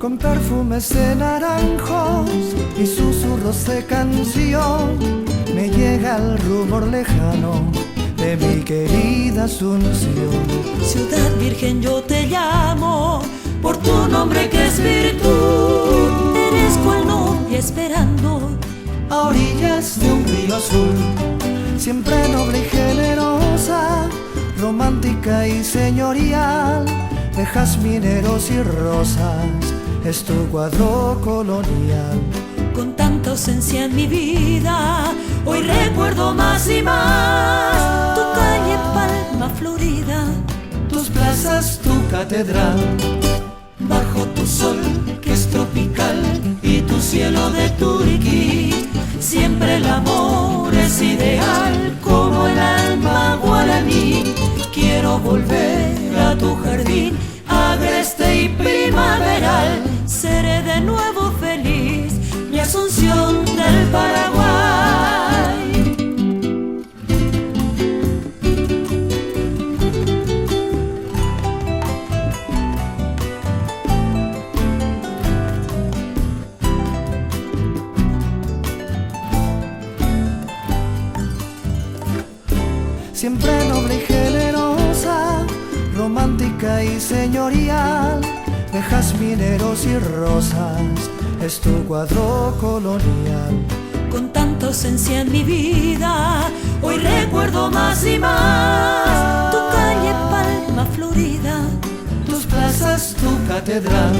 con perfumes de naranjos y susurros de canción, me llega el rumor lejano de mi querida Asunción. Ciudad Virgen, yo te llamo por tu nombre que es virtud. Eres cual novia esperando a orillas de un río azul, siempre noble y generosa, romántica y señorial, de jazmineros y rosas es tu cuadro colonial. Con tanta ausencia en mi vida, hoy recuerdo más y más tu calle Palma Florida, tus plazas, tu catedral, bajo tu sol que es tropical y tu cielo de Turiquí. Siempre el amor es ideal como el alma guaraní. Quiero volver a tu jardín agreste y primaveral. Seré de nuevo feliz, mi Asunción del Paraguay. siempre noble y generosa, romántica y señorial, de jazmineros y rosas es tu cuadro colonial. Con tanta ausencia en mi vida, hoy recuerdo más y más tu calle Palma Florida, tus plazas, tu catedral,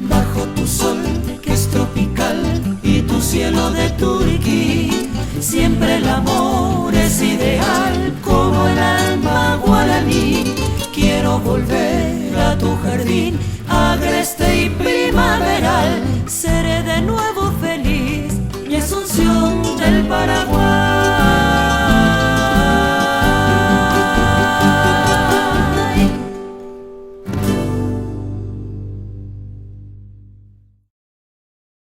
bajo tu sol que es tropical y tu cielo de Turiquí. Siempre el amor es ideal como el alma guaraní. Quiero volver a tu jardín